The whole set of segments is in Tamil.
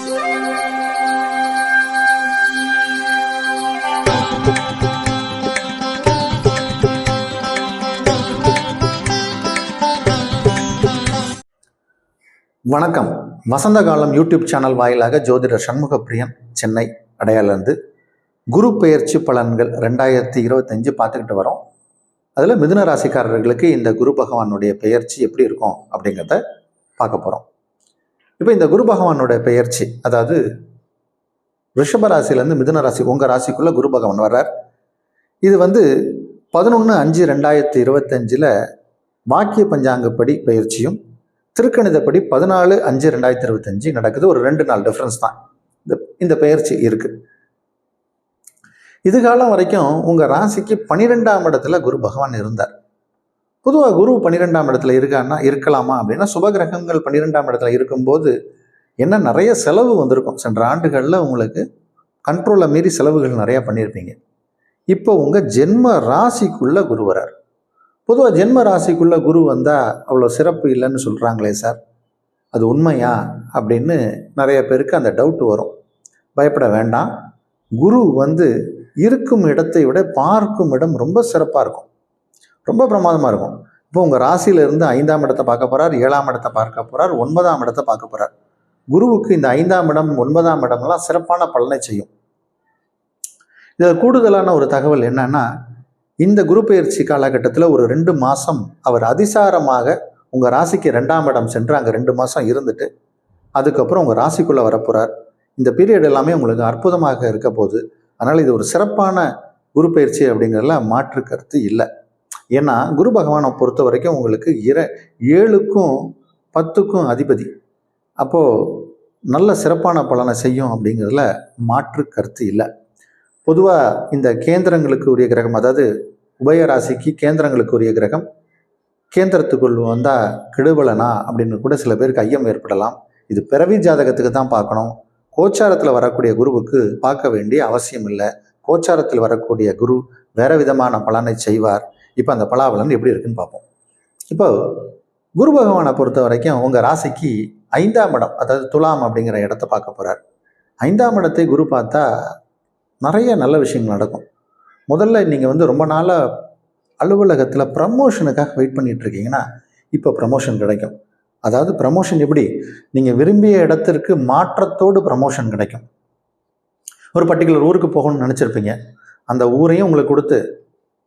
வணக்கம். வசந்த காலம் யூடியூப் சேனல் வாயிலாக ஜோதிடர் சண்முகப்பிரியன், சென்னை அடையாளந்து குரு பெயர்ச்சி பலன்கள் 2025 பார்த்துக்கிட்டு வரோம். அதில் மிதுன ராசிக்காரர்களுக்கு இந்த குரு பகவானுடைய பெயர்ச்சி எப்படி இருக்கும் அப்படிங்கிறத பார்க்க போகிறோம். இப்போ இந்த குரு பகவானுடைய பெயர்ச்சி, அதாவது ரிஷப ராசிலேருந்து மிதுன ராசி, உங்கள் ராசிக்குள்ளே குரு பகவான் வர்றார். இது 11/5/2025 வாக்கிய பஞ்சாங்கப்படி பெயர்ச்சியும், திருக்கணிதப்படி 14/5/2025 நடக்குது. ஒரு 2 நாள் டிஃப்ரென்ஸ் தான் இந்த பெயர்ச்சி இருக்கு. இது காலம் வரைக்கும் உங்க ராசிக்கு 12ஆம் இடத்துல குரு பகவான் இருந்தார். பொதுவாக குரு 12ஆம் இடத்துல இருக்கலாமா அப்படின்னா, சுபகிரகங்கள் 12ஆம் இடத்துல இருக்கும்போது என்ன நிறைய செலவு வந்திருக்கும். சென்ற ஆண்டுகளில் உங்களுக்கு கண்ட்ரோலை மீறி செலவுகள் நிறைய பண்ணியிருப்பீங்க. இப்போ உங்க ஜென்ம ராசிக்குள்ள குரு வரார். பொதுவாக ஜென்ம ராசிக்குள்ள குரு வந்தால் அவ்வளோ சிறப்பு இல்லைன்னு சொல்கிறாங்களே சார், அது உண்மையா அப்படின்னு நிறைய பேருக்கு அந்த டவுட் வரும். பயப்பட வேண்டாம். குரு இருக்கும் இடத்தை விட பார்க்கும் இடம் ரொம்ப சிறப்பாக இருக்கும், ரொம்ப பிரமாதமாக இருக்கும். இப்போ உங்கள் ராசியிலிருந்து 5ஆம் இடத்தை பார்க்க போகிறார், 7ஆம் இடத்தை பார்க்க போகிறார், 9ஆம் இடத்தை பார்க்க போகிறார். குருவுக்கு இந்த 5ஆம் இடம் 9ஆம் இடம்லாம் சிறப்பான பலனை செய்யும். இதில் கூடுதலான ஒரு தகவல் என்னன்னா, இந்த குரு பெயர்ச்சி காலகட்டத்தில் ஒரு 2 மாதம் அவர் அதிசாரமாக உங்கள் ராசிக்கு 2ஆம் இடம் சென்று அங்கே 2 மாதம் இருந்துட்டு அதுக்கப்புறம் உங்கள் ராசிக்குள்ளே வரப்போகிறார். இந்த பீரியட் எல்லாமே உங்களுக்கு அற்புதமாக இருக்க போகுது. அதனால் இது ஒரு சிறப்பான குரு பயிற்சி அப்படிங்கிறதுல மாற்று கருத்து இல்லை. ஏன்னா குரு பகவானை பொறுத்த வரைக்கும் உங்களுக்கு 7க்கும் 10க்கும் அதிபதி. அப்போது நல்ல சிறப்பான பலனை செய்யும் அப்படிங்கிறதுல மாற்று கருத்து இல்லை. பொதுவாக இந்த கேந்திரங்களுக்கு உரிய கிரகம், அதாவது உபயராசிக்கு கேந்திரங்களுக்கு உரிய கிரகம் கேந்திரத்துக்குள் வந்தால் கெடுபலனா அப்படின்னு கூட சில பேருக்கு ஐயம் ஏற்படலாம். இது பிறவி ஜாதகத்துக்கு தான் பார்க்கணும். கோச்சாரத்தில் வரக்கூடிய குருவுக்கு பார்க்க வேண்டிய அவசியம் இல்லை. கோச்சாரத்தில் வரக்கூடிய குரு வேற விதமான பலனை செய்வார். இப்போ அந்த பலாபலன் எப்படி இருக்குன்னு பார்ப்போம். இப்போ குரு பகவானை பொறுத்த வரைக்கும் உங்கள் ராசிக்கு 5ஆம் இடம், அதாவது துலாம் அப்படிங்கிற இடத்த பார்க்க போகிறார். 5ஆம் இடத்தை குரு பார்த்தா நிறைய நல்ல விஷயங்கள் நடக்கும். முதல்ல நீங்கள் ரொம்ப நாளாக அலுவலகத்தில் ப்ரமோஷனுக்காக வெயிட் பண்ணிட்டு இருக்கீங்கன்னா இப்போ ப்ரமோஷன் கிடைக்கும். அதாவது ப்ரமோஷன் எப்படி, நீங்கள் விரும்பிய இடத்திற்கு மாற்றத்தோடு ப்ரமோஷன் கிடைக்கும். ஒரு பர்டிகுலர் ஊருக்கு போகணும்னு நினச்சிருப்பீங்க. அந்த ஊரையும் உங்களுக்கு கொடுத்து,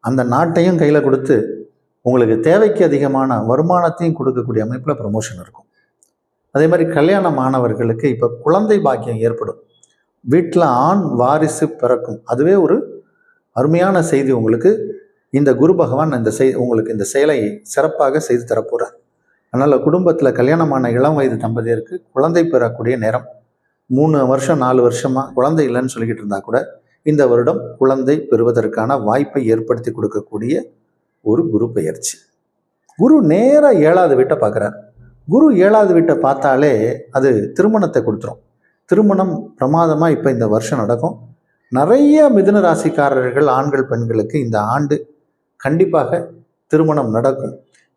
அந்த நாட்டையும் கையில் கொடுத்து, உங்களுக்கு தேவைக்கு அதிகமான வருமானத்தையும் கொடுக்கக்கூடிய அமைப்பில் ப்ரமோஷன் இருக்கும். அதே மாதிரி கல்யாணமானவர்களுக்கு இப்போ குழந்தை பாக்கியம் ஏற்படும். வீட்டில் ஆண் வாரிசு பிறக்கும். அதுவே ஒரு அருமையான செய்தி. உங்களுக்கு இந்த குரு பகவான் உங்களுக்கு இந்த செயலை சிறப்பாக செய்து தரப்போகிறார். அதனால் குடும்பத்தில் கல்யாணமான இளம் வயது தம்பதியருக்கு குழந்தை பெறக்கூடிய நேரம். 3 வருஷம் 4 வருஷமாக குழந்தை இல்லைன்னு சொல்லிக்கிட்டு இருந்தால் கூட இந்த வருடம் குழந்தை பெறுவதற்கான வாய்ப்பை ஏற்படுத்தி கொடுக்கக்கூடிய ஒரு குரு பெயர்ச்சி. குரு நேராக 7வது வீட்டை பார்க்குறார். குரு 7வது வீட்டை பார்த்தாலே அது திருமணத்தை கொடுத்துரும். திருமணம் பிரமாதமாக இப்போ இந்த வருஷம் நடக்கும். நிறைய மிதுன ராசிக்காரர்கள் ஆண்கள் பெண்களுக்கு இந்த ஆண்டு கண்டிப்பாக திருமணம் நடக்கும்.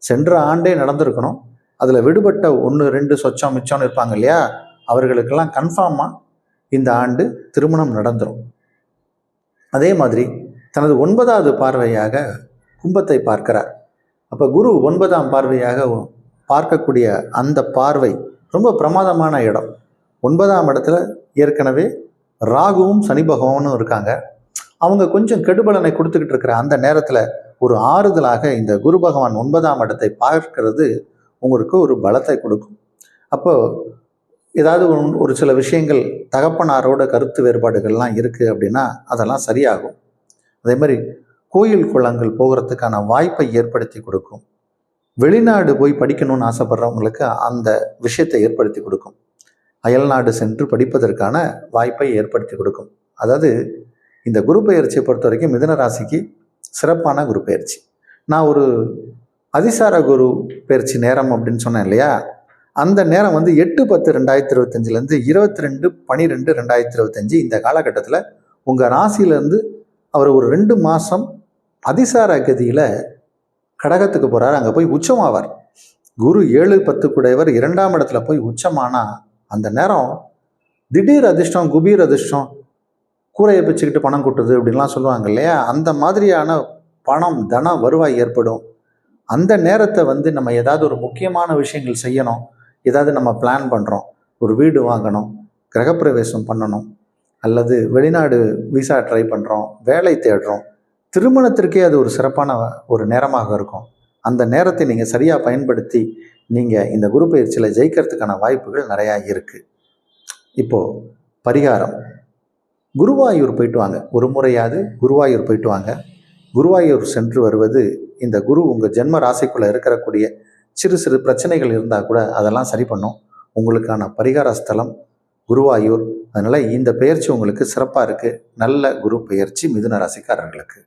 சென்ற ஆண்டே நடந்திருக்கணும். அதில் விடுபட்ட 1 2 சொச்சம் மிச்சம்னு இருப்பாங்க இல்லையா, அவர்களுக்கெல்லாம் கன்ஃபார்மாக இந்த ஆண்டு திருமணம் நடந்துடும். அதே மாதிரி தனது 9வது பார்வையாக கும்பத்தை பார்க்கிறார். அப்போ குரு 9ஆம் பார்வையாக பார்க்கக்கூடிய அந்த பார்வை ரொம்ப பிரமாதமான இடம். 9ஆம் இடத்துல ஏற்கனவே ராகுவும் சனி பகவானும் இருக்காங்க. அவங்க கொஞ்சம் கெடுபலனை கொடுத்துக்கிட்டு இருக்கிற அந்த நேரத்தில் ஒரு ஆறுதலாக இந்த குரு பகவான் 9ஆம் இடத்தை பார்க்கிறது உங்களுக்கு ஒரு பலத்தை கொடுக்கும். அப்போ ஏதாவது ஒரு சில விஷயங்கள் தகப்பனாரோட கருத்து வேறுபாடுகள்லாம் இருக்குது அப்படின்னா அதெல்லாம் சரியாகும். அதே மாதிரி கோயில் குளங்கள் போகிறதுக்கான வாய்ப்பை ஏற்படுத்தி கொடுக்கும். வெளிநாடு போய் படிக்கணும்னு ஆசைப்படுறவங்களுக்கு அந்த விஷயத்தை ஏற்படுத்தி கொடுக்கும். அயல்நாடு சென்று படிப்பதற்கான வாய்ப்பை ஏற்படுத்தி கொடுக்கும். அதாவது இந்த குரு பெயர்ச்சியை பொறுத்த வரைக்கும் மிதுன ராசிக்கு சிறப்பான குரு பெயர்ச்சி. நான் ஒரு அதிசார குரு பெயர்ச்சி நேரம் அப்படின்னு சொன்னேன் இல்லையா, அந்த நேரம் 8/10/2025 22/12/2025 இந்த காலகட்டத்தில் உங்கள் ராசியிலேருந்து அவர் ஒரு 2 மாதம் அதிசார கதியில் கடகத்துக்கு போகிறார். அங்கே போய் உச்சமாவார். குரு 7-10 கூடையவர் 2ஆம் இடத்துல போய் உச்சமானா அந்த நேரம் திடீர் அதிர்ஷ்டம், குபீர் அதிர்ஷ்டம், கூரையை பிச்சுக்கிட்டு பணம் கொட்டுது அப்படின்லாம் சொல்லுவாங்க இல்லையா? அந்த மாதிரியான பணம், தன வருவாய் ஏற்படும். அந்த நேரத்தை நம்ம ஏதாவது ஒரு முக்கியமான விஷயங்கள் செய்யணும். ஏதாவது நம்ம பிளான் பண்ணுறோம். ஒரு வீடு வாங்கணும், கிரகப்பிரவேசம் பண்ணணும், அல்லது வெளிநாடு விசா ட்ரை பண்ணுறோம், வேலை தேடுறோம். திருமணத்திற்கே அது ஒரு சிறப்பான ஒரு நேரமாக இருக்கும். அந்த நேரத்தை நீங்கள் சரியாக பயன்படுத்தி நீங்கள் இந்த குரு பயிற்சியில் ஜெயிக்கிறதுக்கான வாய்ப்புகள் நிறையா இருக்குது. இப்போது பரிகாரம், குருவாயூர் போயிட்டு வாங்க. ஒரு முறையாவது குருவாயூர் போயிட்டு வாங்க. குருவாயூர் சென்று வருவது இந்த குரு உங்கள் ஜென்ம ராசிக்குள்ளே இருக்கக்கூடிய சிறு சிறு பிரச்சனைகள் இருந்தால் கூட அதெல்லாம் சரி பண்ணும். உங்களுக்கான பரிகார ஸ்தலம் குருவாயூர். அதனால் இந்த பெயர்ச்சி உங்களுக்கு சிறப்பாக இருக்குது. நல்ல குரு பெயர்ச்சி மிதுன ராசிக்காரர்களுக்கு.